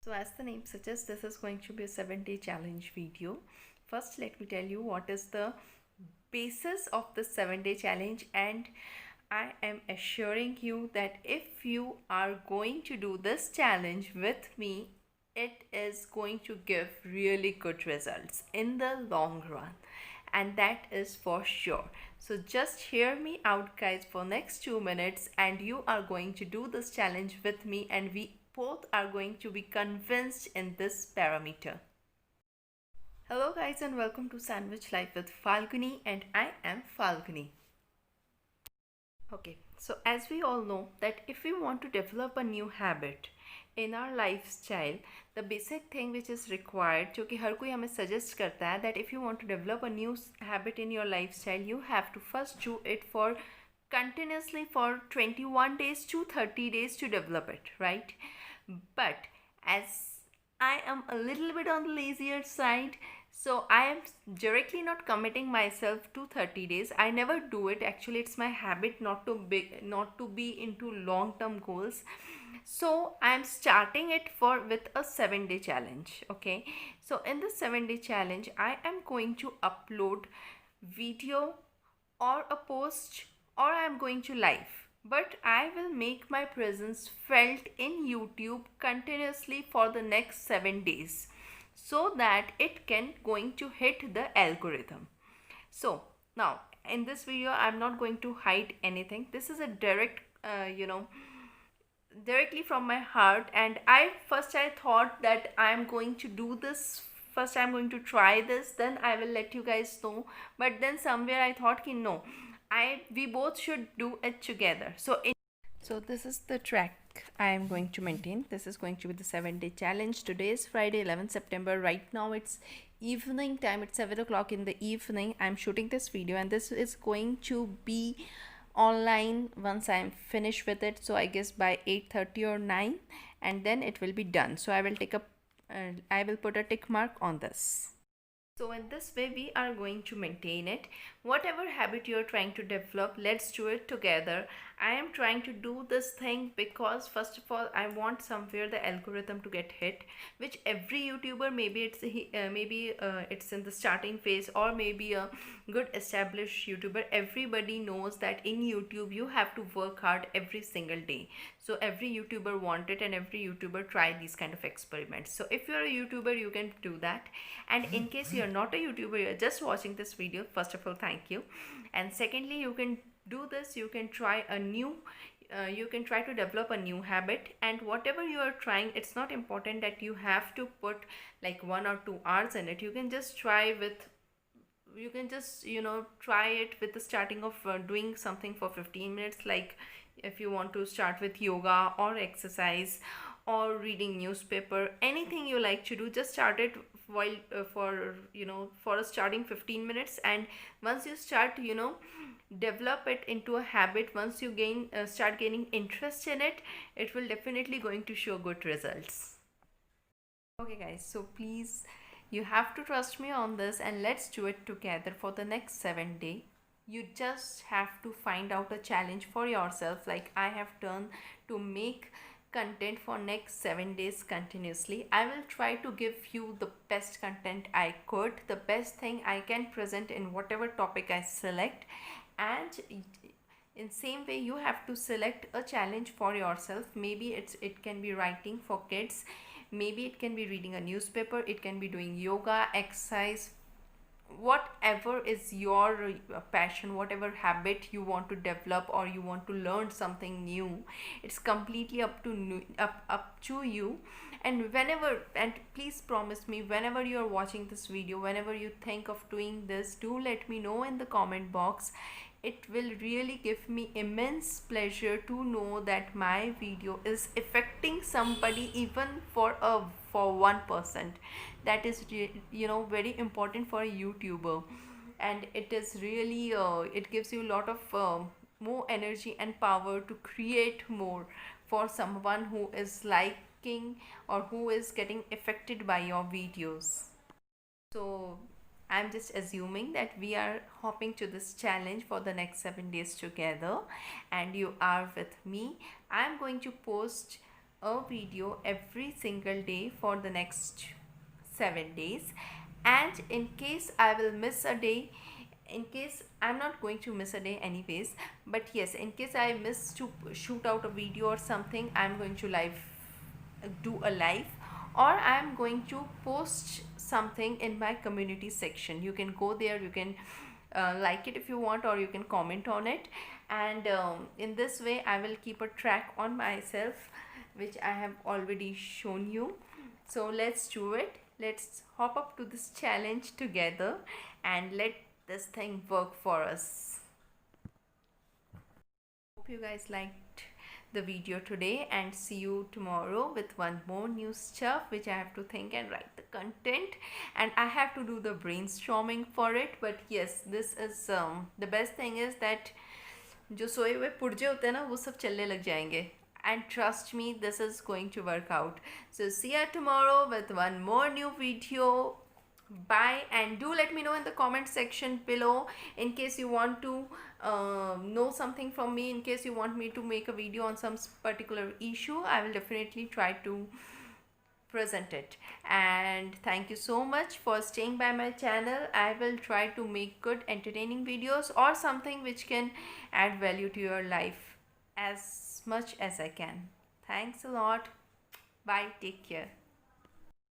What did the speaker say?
So as the name suggests, this is going to be a 7-day challenge video. First, let me tell you what is the basis of the 7-day challenge, and I am assuring you that if you are going to do this challenge with me, it is going to give really good results in the long run, and that is for sure. So just hear me out guys for next 2 minutes, and you are going to do this challenge with me, and we both are going to be convinced in this parameter. Hello guys, and welcome to Sandwich Life with Falguni, and I am Falguni. Okay, so as we all know that if we want to develop a new habit in our lifestyle, the basic thing which is required, जो कि हर कोई हमें suggest करता है, that if you want to develop a new habit in your lifestyle, you have to first do it for continuously for 21 days to 30 days to develop it, right? But as I am a little bit on the lazier side, so I am directly not committing myself to 30 days. I never do it. Actually, it's my habit not to be into long term goals. So I am starting it with a 7-day challenge. Okay, so in the 7-day challenge, I am going to upload video or a post, or I am going to live, but I will make my presence felt in YouTube continuously for the next 7 days, so that it can going to hit the algorithm. So now in this video I'm not going to hide anything. This is a direct directly from my heart, and I thought that I'm going to do this. First I'm going to try this, then I will let you guys know. But then somewhere I thought ki no, we both should do it together. So this is the track I am going to maintain. This is going to be the 7-day challenge. Today is Friday, 11th September. Right now it's evening time. It's 7 o'clock in the evening. I'm shooting this video, and this is going to be online once I'm finished with it. So I guess by 8:30 or 9, and then it will be done. So I will put a tick mark on this. So in this way we are going to maintain it. Whatever habit you are trying to develop, let's do it together. I am trying to do this thing because first of all I want somewhere the algorithm to get hit, which every YouTuber, maybe it's in the starting phase, or maybe a good established YouTuber, everybody knows that in YouTube you have to work hard every single day. So every YouTuber want it, and every YouTuber try these kind of experiments. So if you're a YouTuber, you can do that. And in case you're not a YouTuber, you're just watching this video, first of all thank you. And secondly, you can do this, you can try to develop a new habit. And whatever you are trying, it's not important that you have to put like 1 or 2 hours in it. You can just try it with the starting of doing something for 15 minutes. Like if you want to start with yoga or exercise or reading newspaper, anything you like to do, just start it while for a starting 15 minutes. And once you start develop it into a habit, once you start gaining interest in it, it will definitely going to show good results. Okay guys, so please, you have to trust me on this, and let's do it together for the next 7 days. You just have to find out a challenge for yourself, like I have done, to make content for next 7 days continuously. I will try to give you the best content I could, the best thing I can present in whatever topic I select. And in same way you have to select a challenge for yourself. Maybe it can be writing for kids, maybe it can be reading a newspaper, it can be doing yoga, exercise, whatever is your passion, whatever habit you want to develop, or you want to learn something new, it's completely up to you. And please promise me, whenever you are watching this video, whenever you think of doing this, do let me know in the comment box. It will really give me immense pleasure to know that my video is affecting somebody, even for 1%. That is very important for a YouTuber, and it is really it gives you a lot of more energy and power to create more for someone who is liking or who is getting affected by your videos. So I'm just assuming that we are hopping to this challenge for the next 7 days together, and you are with me. I'm going to post a video every single day for the next 7 days. And in case I will miss a day, in case I'm not going to miss a day anyways, but yes, in case I miss to shoot out a video or something, I'm going to do a live, or I'm going to post something in my community section. You can go there, you can like it if you want, or you can comment on it. And in this way I will keep a track on myself, which I have already shown you. So let's do it. Let's hop up to this challenge together and let this thing work for us. Hope you guys liked the video today, and see you tomorrow with one more new stuff which I have to think and write the content, and I have to do the brainstorming for it. But yes, this is the best thing is that जो सोए हुए पुर्जे होते हैं ना, वो सब चलने लग जाएंगे. And trust me, this is going to work out. So see you tomorrow with one more new video. Bye, and do let me know in the comment section below in case you want to know something from me, in case you want me to make a video on some particular issue. I will definitely try to present it. And thank you so much for staying by my channel. I will try to make good entertaining videos or something which can add value to your life as much as I can. Thanks a lot. Bye, take care.